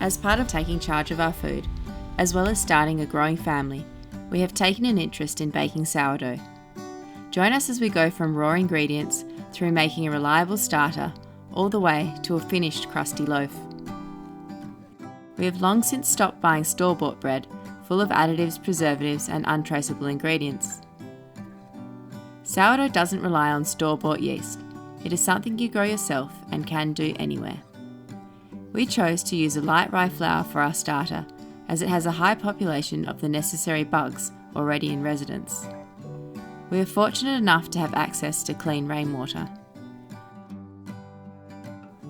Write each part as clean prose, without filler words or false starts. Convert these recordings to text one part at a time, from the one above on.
As part of taking charge of our food, as well as starting a growing family, we have taken an interest in baking sourdough. Join us as we go from raw ingredients through making a reliable starter all the way to a finished crusty loaf. We have long since stopped buying store-bought bread full of additives, preservatives and untraceable ingredients. Sourdough doesn't rely on store-bought yeast. It is something you grow yourself and can do anywhere. We chose to use a light rye flour for our starter as it has a high population of the necessary bugs already in residence. We are fortunate enough to have access to clean rainwater.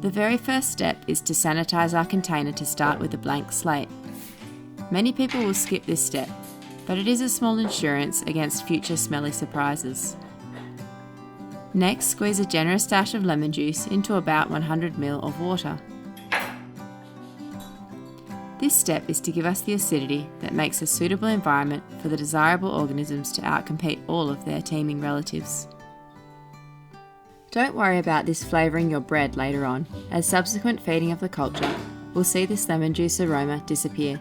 The very first step is to sanitize our container to start with a blank slate. Many people will skip this step, but it is a small insurance against future smelly surprises. Next, squeeze a generous dash of lemon juice into about 100 ml of water. This step is to give us the acidity that makes a suitable environment for the desirable organisms to outcompete all of their teeming relatives. Don't worry about this flavouring your bread later on, as subsequent feeding of the culture will see this lemon juice aroma disappear.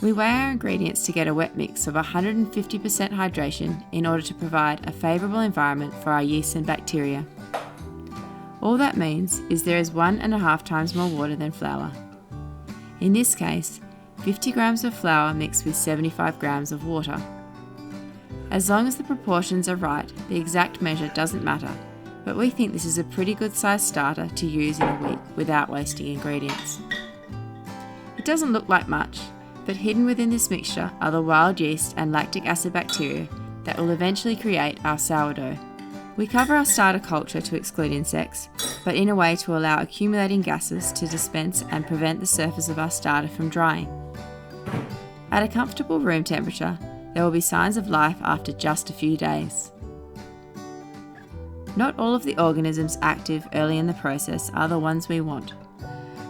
We weigh our ingredients to get a wet mix of 150% hydration in order to provide a favourable environment for our yeast and bacteria. All that means is there is 1.5 times more water than flour. In this case, 50 grams of flour mixed with 75 grams of water. As long as the proportions are right, the exact measure doesn't matter, but we think this is a pretty good sized starter to use in a week without wasting ingredients. It doesn't look like much, but hidden within this mixture are the wild yeast and lactic acid bacteria that will eventually create our sourdough. We cover our starter culture to exclude insects, but in a way to allow accumulating gases to dispense and prevent the surface of our starter from drying. At a comfortable room temperature, there will be signs of life after just a few days. Not all of the organisms active early in the process are the ones we want,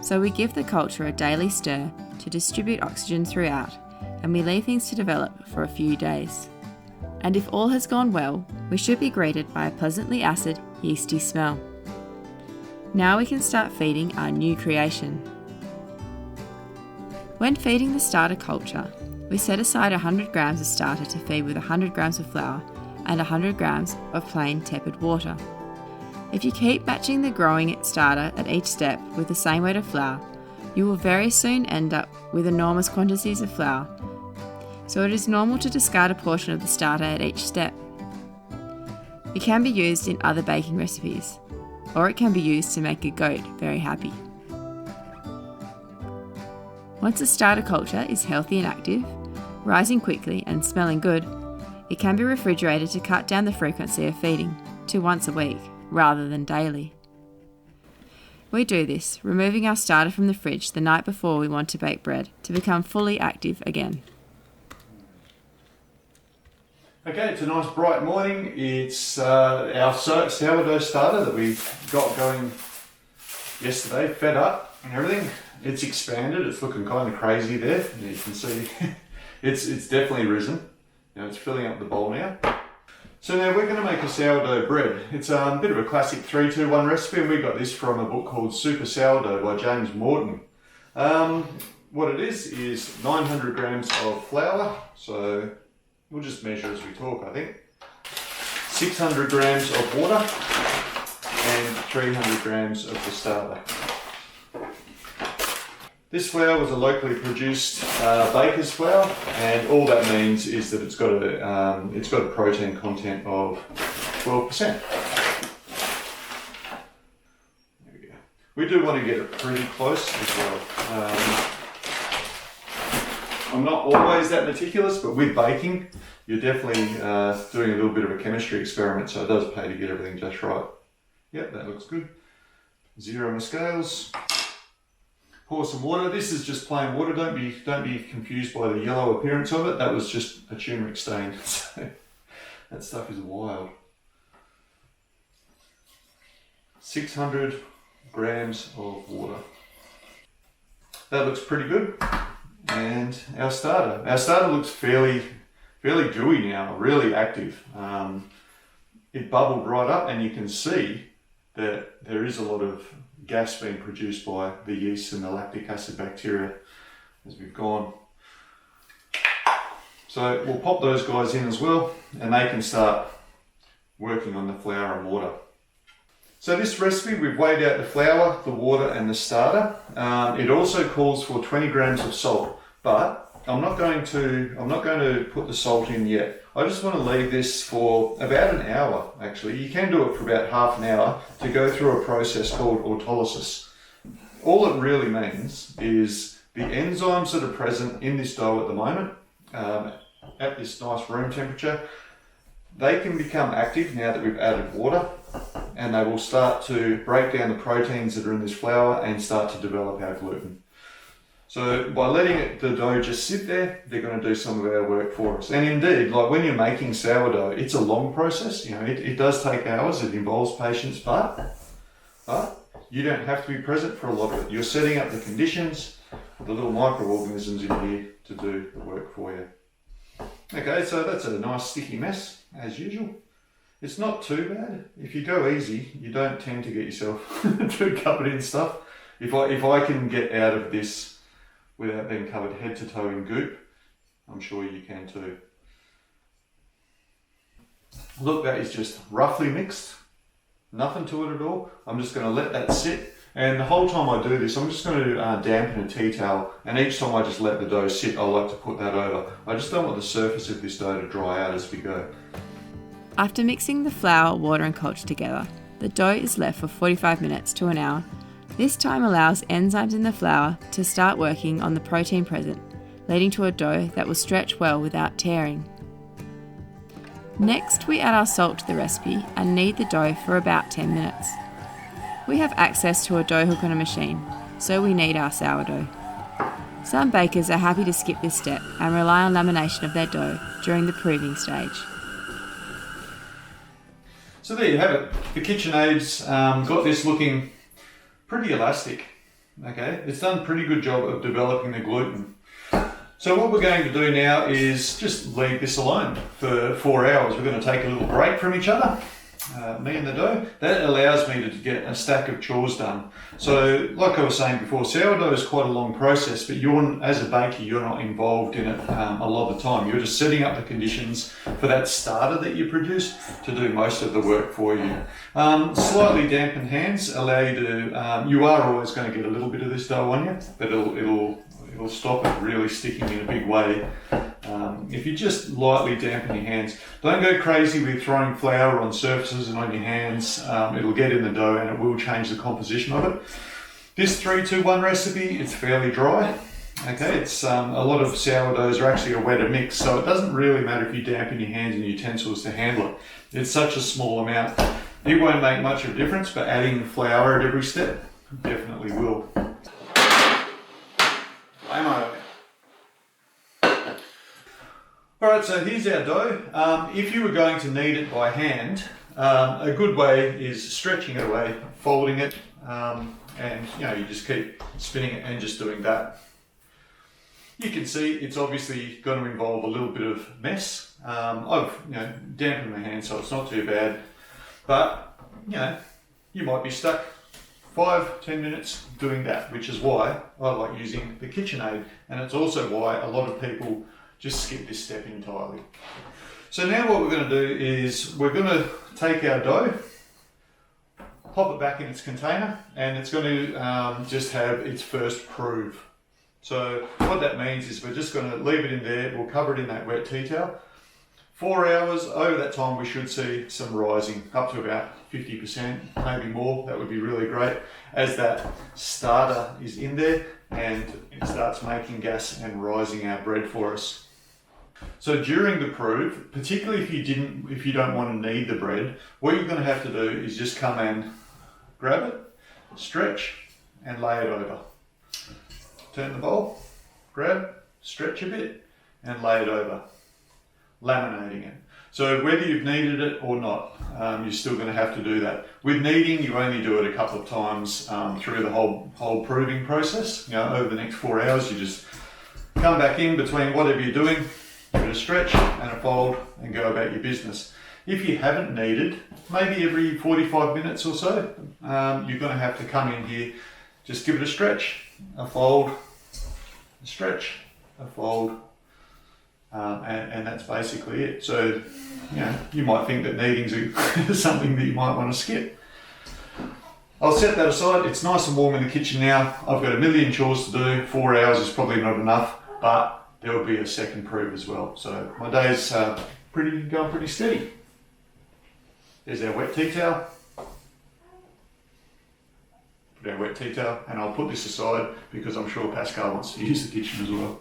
so we give the culture a daily stir to distribute oxygen throughout, and we leave things to develop for a few days. And if all has gone well, we should be greeted by a pleasantly acid, yeasty smell. Now we can start feeding our new creation. When feeding the starter culture, we set aside 100 grams of starter to feed with 100 grams of flour and 100 grams of plain tepid water. If you keep matching the growing starter at each step with the same weight of flour, you will very soon end up with enormous quantities of flour, so it is normal to discard a portion of the starter at each step. It can be used in other baking recipes, or it can be used to make a goat very happy. Once a starter culture is healthy and active, rising quickly and smelling good, it can be refrigerated to cut down the frequency of feeding to once a week rather than daily. We do this, removing our starter from the fridge the night before we want to bake bread to become fully active again. Okay, it's a nice bright morning. It's our sourdough starter that we got going yesterday, fed up and everything. It's expanded, it's looking kind of crazy there. You can see it's definitely risen. Now it's filling up the bowl now. So now we're going to make a sourdough bread. It's a bit of a classic 3-2-1 recipe, and we got this from a book called Super Sourdough by James Morton. What it is 900 grams of flour, so we'll just measure as we talk, I think. 600 grams of water and 300 grams of the starter. This flour was a locally produced baker's flour, and all that means is that it's got a protein content of 12%. There we go. We do want to get it pretty close as well. I'm not always that meticulous, but with baking, you're definitely doing a little bit of a chemistry experiment, so it does pay to get everything just right. Yep, that looks good. Zero on the scales. Pour some water. This is just plain water. Don't be confused by the yellow appearance of it. That was just a turmeric stain. So that stuff is wild. 600 grams of water. That looks pretty good. And our starter. Our starter looks fairly gooey now, really active. It bubbled right up, and you can see that there is a lot of gas being produced by the yeast and the lactic acid bacteria as we've gone. So we'll pop those guys in as well, and they can start working on the flour and water. So this recipe, we've weighed out the flour, the water and the starter. It also calls for 20 grams of salt, but I'm not going to put the salt in yet. I just want to leave this for about an hour, actually. You can do it for about half an hour to go through a process called autolysis. All it really means is the enzymes that are present in this dough at the moment, at this nice room temperature, they can become active now that we've added water, and they will start to break down the proteins that are in this flour and start to develop our gluten. So by letting the dough just sit there, they're going to do some of our work for us. And indeed, like when you're making sourdough, it's a long process. You know, it does take hours. It involves patience, but you don't have to be present for a lot of it. You're setting up the conditions, the little microorganisms in here to do the work for you. Okay, so that's a nice sticky mess, as usual. It's not too bad. If you go easy, you don't tend to get yourself too covered in stuff. If I can get out of this without being covered head to toe in goop, I'm sure you can too. Look, that is just roughly mixed. Nothing to it at all. I'm just going to let that sit. And the whole time I do this, I'm just going to dampen a tea towel. And each time I just let the dough sit, I like to put that over. I just don't want the surface of this dough to dry out as we go. After mixing the flour, water and culture together, the dough is left for 45 minutes to an hour. This time allows enzymes in the flour to start working on the protein present, leading to a dough that will stretch well without tearing. Next, we add our salt to the recipe and knead the dough for about 10 minutes. We have access to a dough hook on a machine, so we knead our sourdough. Some bakers are happy to skip this step and rely on lamination of their dough during the proving stage. So there you have it. The KitchenAid's got this looking pretty elastic. Okay, it's done a pretty good job of developing the gluten. So what we're going to do now is just leave this alone for 4 hours. We're going to take a little break from each other, me and the dough. That allows me to get a stack of chores done. So like I was saying before, sourdough is quite a long process, but as a baker, you're not involved in it a lot of the time. You're just setting up the conditions for that starter that you produce to do most of the work for you. Slightly dampened hands allow you to, you are always going to get a little bit of this dough on you, but it'll stop it really sticking in a big way. If you just lightly dampen your hands, don't go crazy with throwing flour on surfaces and on your hands. It'll get in the dough and it will change the composition of it. This 3-2-1 recipe, it's fairly dry. Okay, it's a lot of sourdoughs are actually a wetter mix, so it doesn't really matter if you dampen your hands and utensils to handle it. It's such a small amount. It won't make much of a difference, but adding flour at every step definitely will. Alright, so here's our dough. If you were going to knead it by hand, a good way is stretching it away, folding it, and you just keep spinning it and just doing that. You can see it's obviously going to involve a little bit of mess. I've dampened my hand so it's not too bad, but you might be stuck 5-10 minutes doing that, which is why I like using the KitchenAid, and it's also why a lot of people just skip this step entirely. So now what we're going to do is we're going to take our dough, pop it back in its container, and it's going to just have its first prove. So what that means is we're just going to leave it in there, we'll cover it in that wet tea towel. 4 hours, over that time we should see some rising, up to about 50%, maybe more. That would be really great, as that starter is in there and it starts making gas and rising our bread for us. So during the prove, particularly if you don't want to knead the bread, what you're going to have to do is just come and grab it, stretch and lay it over. Turn the bowl, grab, stretch a bit and lay it over, laminating it. So whether you've kneaded it or not, you're still going to have to do that. With kneading, you only do it a couple of times through the whole proving process. Over the next 4 hours, you just come back in between whatever you're doing, give it a stretch and a fold and go about your business. If you haven't kneaded, maybe every 45 minutes or so, you're going to have to come in here, just give it a stretch, a fold, a stretch, a fold, and that's basically it. So, you might think that kneading's something that you might want to skip. I'll set that aside. It's nice and warm in the kitchen now. I've got a million chores to do. 4 hours is probably not enough, but there will be a second prove as well. So my day's going pretty steady. There's our wet tea towel. Put our wet tea towel, and I'll put this aside because I'm sure Pascal wants to use the kitchen as well.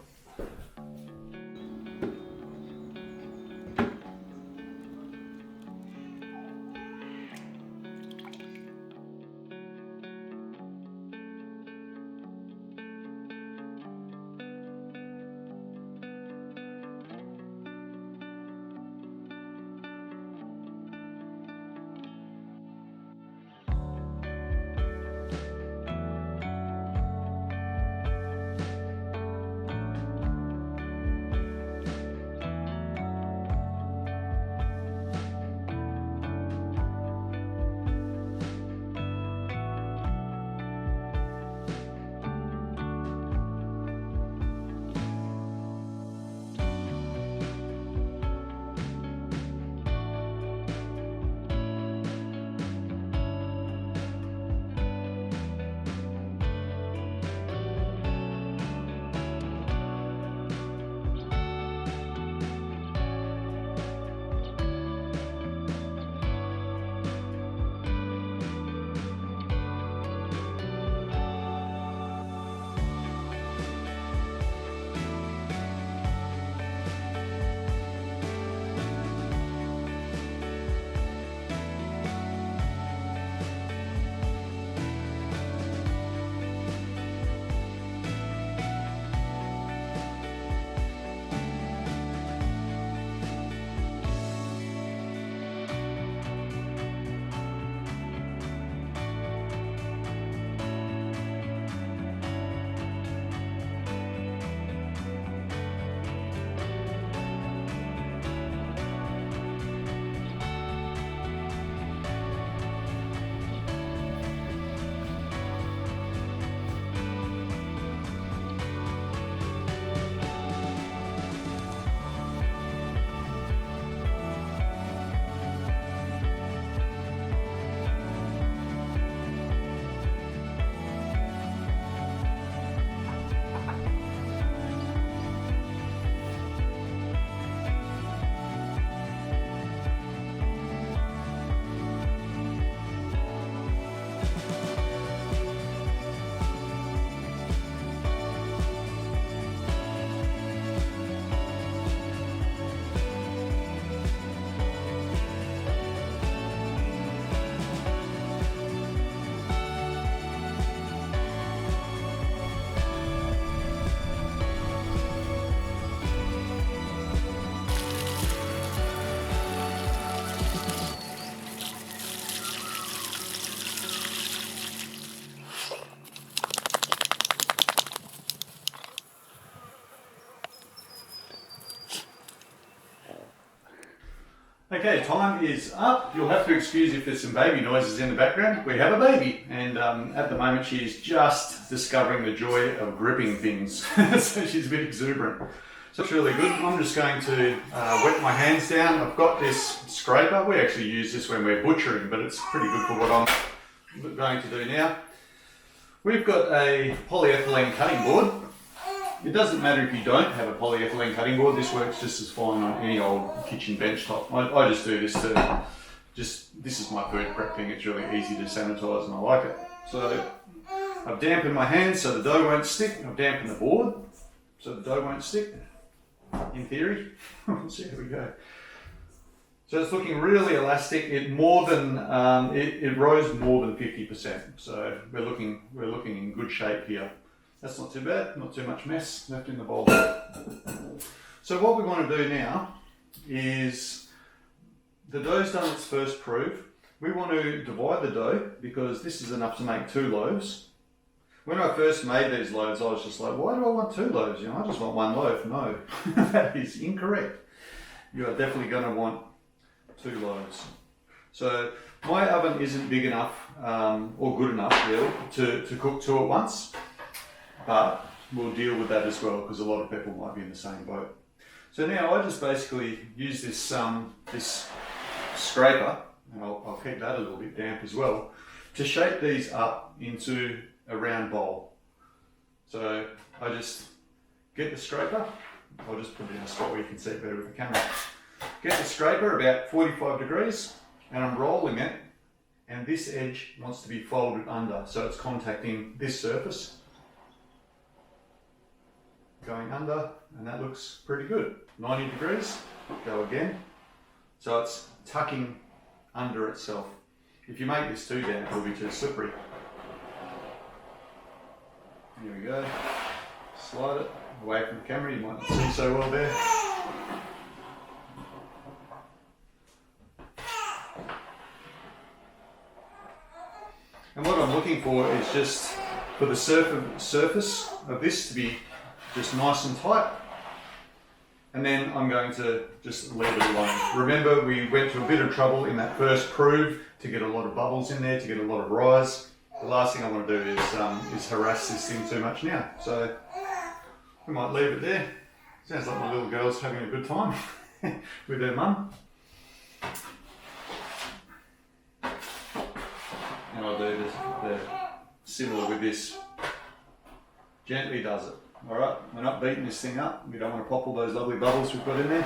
Okay, time is up. You'll have to excuse if there's some baby noises in the background. We have a baby, and at the moment she is just discovering the joy of gripping things. So she's a bit exuberant. So it's really good. I'm just going to wet my hands down. I've got this scraper. We actually use this when we're butchering, but it's pretty good for what I'm going to do now. We've got a polyethylene cutting board. It doesn't matter if you don't have a polyethylene cutting board, this works just as fine on any old kitchen bench top. I just do this to, this is my food prep thing, it's really easy to sanitize and I like it. So I've dampened my hands so the dough won't stick, I've dampened the board so the dough won't stick, in theory. We'll see how we go. So it's looking really elastic, it rose more than 50%, so we're looking in good shape here. That's not too bad, not too much mess left in the bowl. So what we want to do now is, the dough's done its first proof. We want to divide the dough because this is enough to make 2 loaves. When I first made these loaves, I was just like, why do I want 2 loaves? I just want 1 loaf. No, that is incorrect. You are definitely going to want 2 loaves. So my oven isn't big enough or good enough really to cook 2 at once, but we'll deal with that as well because a lot of people might be in the same boat. So now I just basically use this this scraper, and I'll keep that a little bit damp as well, to shape these up into a round bowl. So I just get the scraper, I'll just put it in a spot where you can see it better with the camera. Get the scraper about 45 degrees and I'm rolling it, and this edge wants to be folded under so it's contacting this surface. Going under, and that looks pretty good. 90 degrees, go again. So it's tucking under itself. If you make this too damp, it'll be too slippery. Here we go. Slide it away from the camera, you might not see so well there. And what I'm looking for is just for the surface of this to be just nice and tight. And then I'm going to just leave it alone. Remember, we went to a bit of trouble in that first prove to get a lot of bubbles in there, to get a lot of rise. The last thing I want to do is harass this thing too much now. So we might leave it there. Sounds like my little girl's having a good time with her mum. And I'll do the similar with this. Gently does it. Alright, we're not beating this thing up. We don't want to pop all those lovely bubbles we've got in there.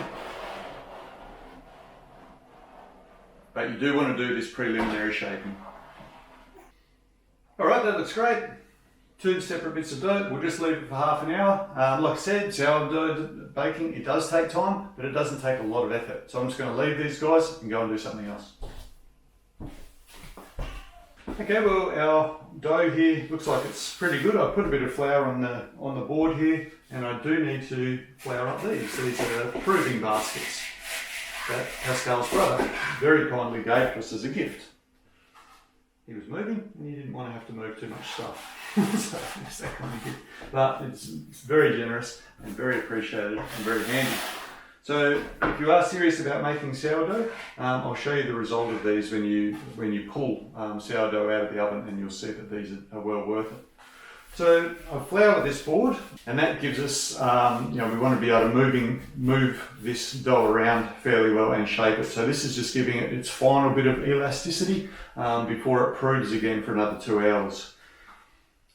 But you do want to do this preliminary shaping. Alright, that looks great. 2 separate bits of dough. We'll just leave it for half an hour. Like I said, sourdough baking, it does take time, but it doesn't take a lot of effort. So I'm just going to leave these guys and go and do something else. Okay, well our dough here looks like it's pretty good. I've put a bit of flour on the board here, and I do need to flour up these. These are proving baskets that Pascal's brother very kindly gave to us as a gift. He was moving and he didn't want to have to move too much stuff. So it's that kind of gift. But it's very generous and very appreciated and very handy. So if you are serious about making sourdough, I'll show you the result of these when you pull sourdough out of the oven, and you'll see that these are well worth it. So I've floured this board, and that gives us, we want to be able to move this dough around fairly well and shape it. So this is just giving it its final bit of elasticity before it proves again for another 2 hours.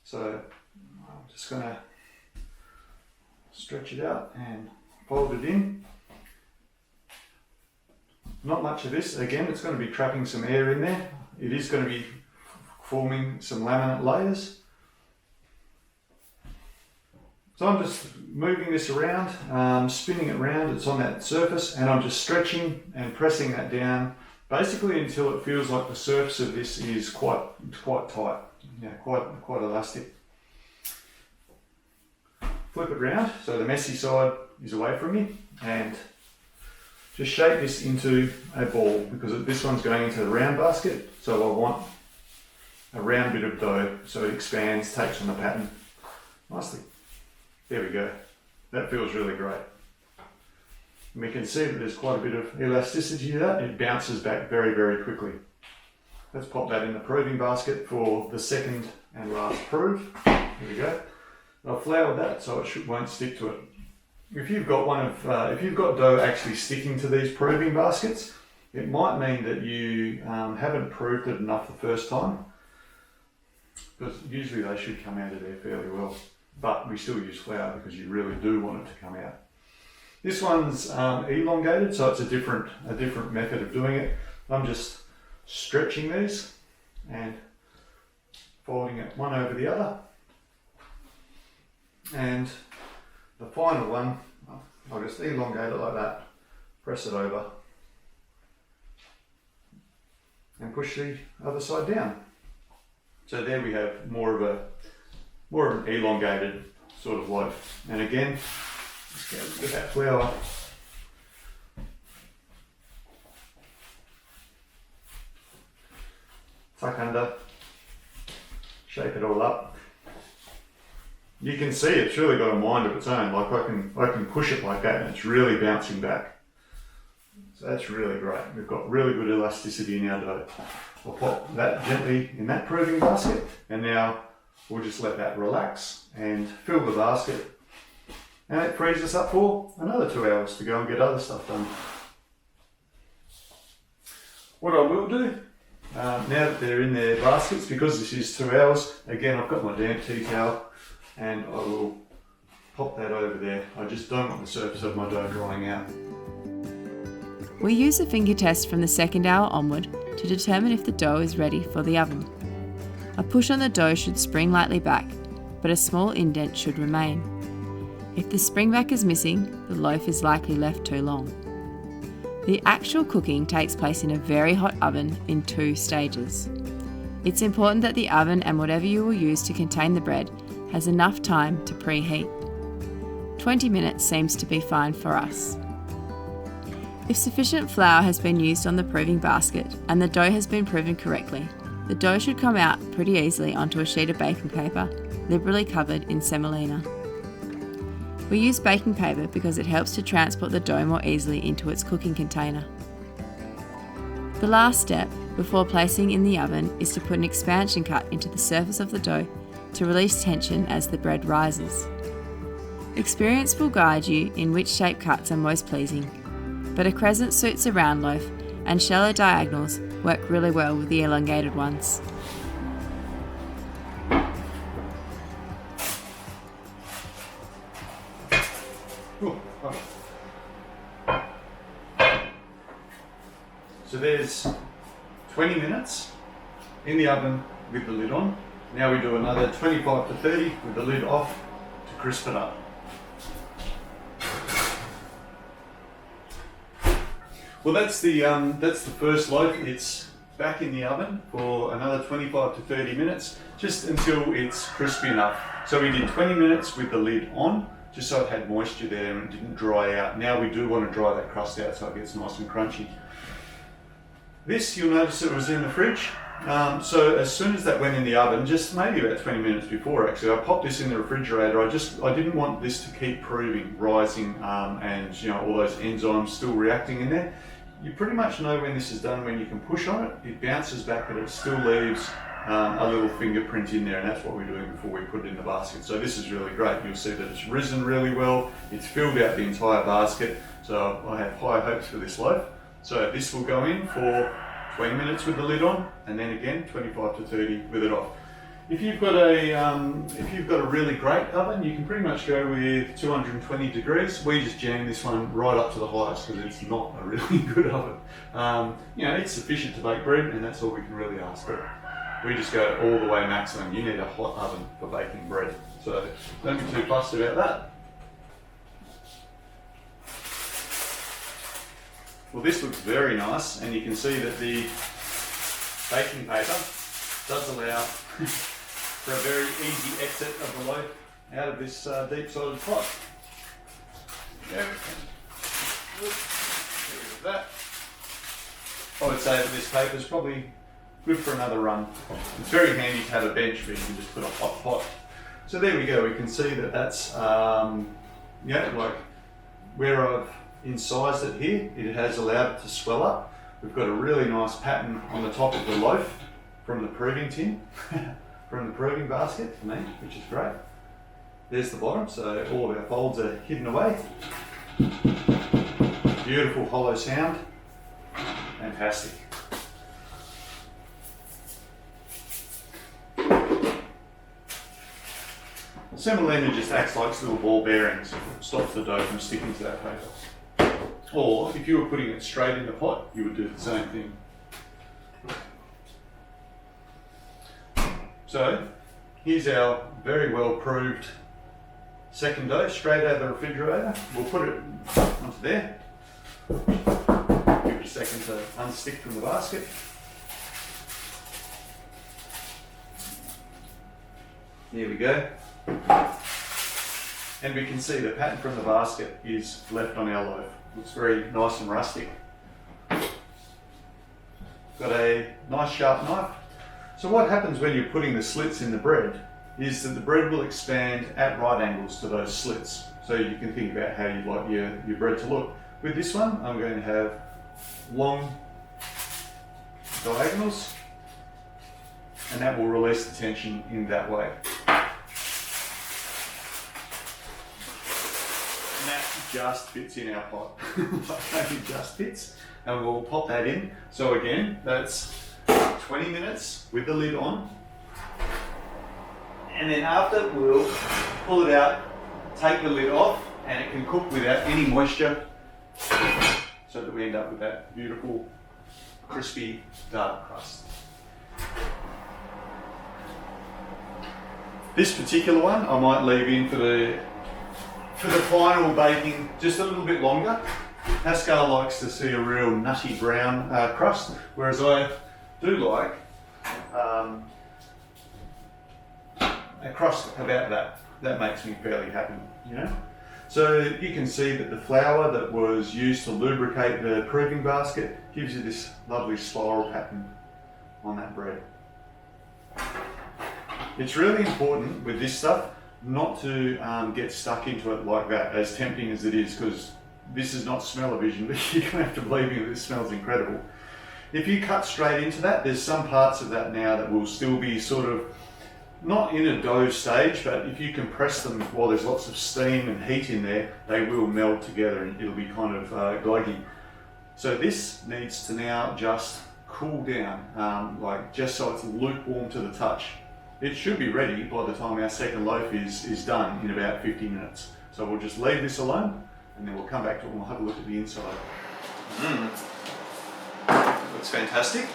So I'm just going to stretch it out and fold it in. Not much of this. Again, it's going to be trapping some air in there. It is going to be forming some laminate layers. So I'm just moving this around, spinning it around. It's on that surface, and I'm just stretching and pressing that down, basically until it feels like the surface of this is quite tight, quite elastic. Flip it round so the messy side is away from me, and just shape this into a ball, because this one's going into the round basket, so I want a round bit of dough so it expands, takes on the pattern nicely. There we go. That feels really great. And we can see that there's quite a bit of elasticity to that. It bounces back very, very quickly. Let's pop that in the proving basket for the second and last prove. There we go. I've floured that so it won't stick to it. If you've got if you've got dough actually sticking to these proving baskets, it might mean that you haven't proved it enough the first time, because usually they should come out of there fairly well. But we still use flour because you really do want it to come out. This one's elongated, so it's a different method of doing it. I'm just stretching these and folding it one over the other. And the final one, I'll just elongate it like that, press it over, and push the other side down. So there we have more of an elongated sort of loaf. And again, let's get a bit of that flour. Tuck under, shape it all up. You can see it's really got a mind of its own. Like I can push it like that and it's really bouncing back. So that's really great. We've got really good elasticity in our dough. We'll pop that gently in that proving basket, and now we'll just let that relax and fill the basket. And it frees us up for another 2 hours to go and get other stuff done. What I will do, now that they're in their baskets, because this is 2 hours, again I've got my damp tea towel and I will pop that over there. I just don't want the surface of my dough drying out. We use a finger test from the second hour onward to determine if the dough is ready for the oven. A push on the dough should spring lightly back, but a small indent should remain. If the spring back is missing, the loaf is likely left too long. The actual cooking takes place in a very hot oven in 2 stages. It's important that the oven and whatever you will use to contain the bread has enough time to preheat. 20 minutes seems to be fine for us. If sufficient flour has been used on the proving basket and the dough has been proven correctly, the dough should come out pretty easily onto a sheet of baking paper, liberally covered in semolina. We use baking paper because it helps to transport the dough more easily into its cooking container. The last step, before placing in the oven, is to put an expansion cut into the surface of the dough to release tension as the bread rises. Experience will guide you in which shape cuts are most pleasing, but a crescent suits a round loaf and shallow diagonals work really well with the elongated ones. So there's 20 minutes in the oven with the lid on. Now we do another 25 to 30 with the lid off to crisp it up. Well, that's the first loaf. It's back in the oven for another 25 to 30 minutes, just until it's crispy enough. So we did 20 minutes with the lid on, just so it had moisture there and it didn't dry out. Now we do want to dry that crust out so it gets nice and crunchy. This, you'll notice it was in the fridge. So as soon as that went in the oven, just maybe about 20 minutes before actually, I popped this in the refrigerator. I didn't want this to keep proving, rising, and all those enzymes still reacting in there. You pretty much know when this is done when you can push on it. It bounces back, but it still leaves a little fingerprint in there, and that's what we're doing before we put it in the basket. So this is really great. You'll see that it's risen really well. It's filled out the entire basket. So I have high hopes for this loaf. So this will go in for 20 minutes with the lid on, and then again 25 to 30 with it off. If you've got a really great oven, you can pretty much go with 220 degrees. We just jam this one right up to the highest because it's not a really good oven. It's sufficient to bake bread, and that's all we can really ask for. We just go all the way maximum. You need a hot oven for baking bread, so don't be too fussed about that. Well, this looks very nice, and you can see that the baking paper does allow for a very easy exit of the loaf out of this deep-sided pot. There we go. Get rid of that. I would say that this paper is probably good for another run. It's very handy to have a bench where you can just put a hot pot. So there we go. We can see that that's like where I've incised it here, it has allowed it to swell up. We've got a really nice pattern on the top of the loaf from the proving tin, from the proving basket for me, which is great. There's the bottom, so all of our folds are hidden away. Beautiful hollow sound, fantastic. Semolina just acts like little ball bearings, stops the dough from sticking to that paper. Or if you were putting it straight in the pot, you would do the same thing. So here's our very well proved second dough straight out of the refrigerator. We'll put it onto there. Give it a second to unstick from the basket. There we go. And we can see the pattern from the basket is left on our loaf. Looks very nice and rustic. Got a nice sharp knife. So what happens when you're putting the slits in the bread is that the bread will expand at right angles to those slits. So you can think about how you'd like your bread to look. With this one, I'm going to have long diagonals, and that will release the tension in that way. And that just fits in our pot. It just fits, and we'll pop that in. So again, that's 20 minutes with the lid on, and then after we'll pull it out, take the lid off, and it can cook without any moisture, so that we end up with that beautiful crispy dark crust. This particular one I might leave in for the final baking just a little bit longer. Pascal likes to see a real nutty brown crust, whereas I do like a crust about that. That makes me fairly happy, you know. So you can see that the flour that was used to lubricate the proving basket gives you this lovely spiral pattern on that bread. It's really important with this stuff not to get stuck into it like that, as tempting as it is, because this is not smell-o-vision, but you're going to have to believe me, this smells incredible. If you cut straight into that, there's some parts of that now that will still be sort of not in a dough stage, but if you compress them while there's lots of steam and heat in there, they will meld together and it'll be kind of gluggy. So this needs to now just cool down, like just so it's lukewarm to the touch. It should be ready by the time our second loaf is done in about 50 minutes. So we'll just leave this alone, and then we'll come back to it and we'll have a look at the inside. Looks fantastic.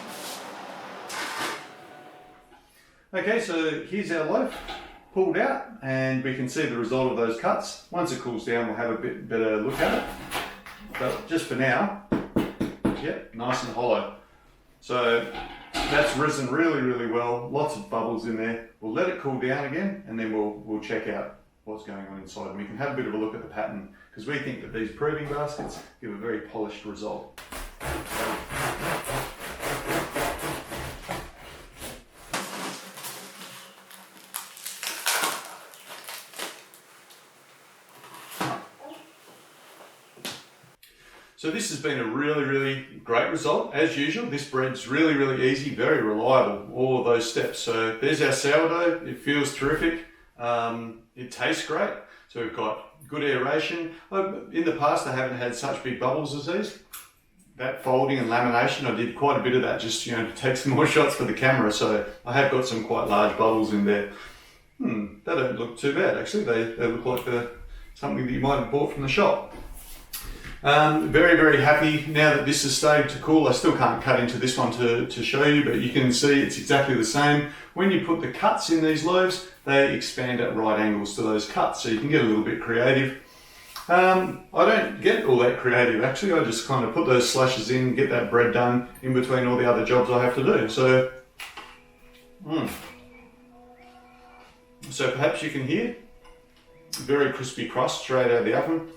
Okay, so here's our loaf pulled out, and we can see the result of those cuts. Once it cools down, we'll have a bit better look at it. But just for now, yep, nice and hollow. So that's risen really, really well. Lots of bubbles in there. We'll let it cool down again, and then we'll check out what's going on inside. And we can have a bit of a look at the pattern, because we think that these proving baskets give a very polished result. So this has been a really, really great result. As usual, this bread's really, really easy, very reliable, all of those steps. So there's our sourdough. It feels terrific. It tastes great. So we've got good aeration. In the past, I haven't had such big bubbles as these. That folding and lamination, I did quite a bit of that just, to take some more shots for the camera. So I have got some quite large bubbles in there. They don't look too bad, actually. They look like something that you might have bought from the shop. Very, very happy now that this is starting to cool. I still can't cut into this one to show you, but you can see it's exactly the same. When you put the cuts in these loaves, they expand at right angles to those cuts, so you can get a little bit creative. I don't get all that creative, actually. I just kind of put those slashes in, get that bread done in between all the other jobs I have to do. So perhaps you can hear very crispy crust straight out of the oven.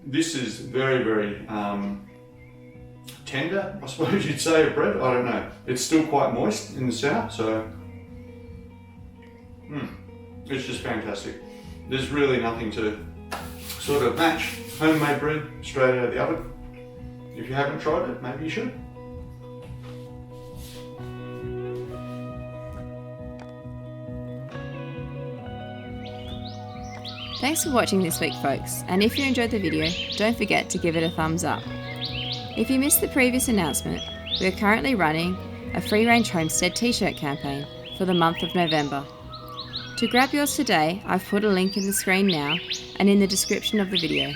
This is very, very tender, I suppose you'd say, of bread. I don't know. It's still quite moist in the center, so it's just fantastic. There's really nothing to sort of match homemade bread straight out of the oven. If you haven't tried it, maybe you should. Thanks for watching this week, folks, and if you enjoyed the video, don't forget to give it a thumbs up. If you missed the previous announcement, we are currently running a free Range Homestead t-shirt campaign for the month of November. To grab yours today, I've put a link in the screen now and in the description of the video.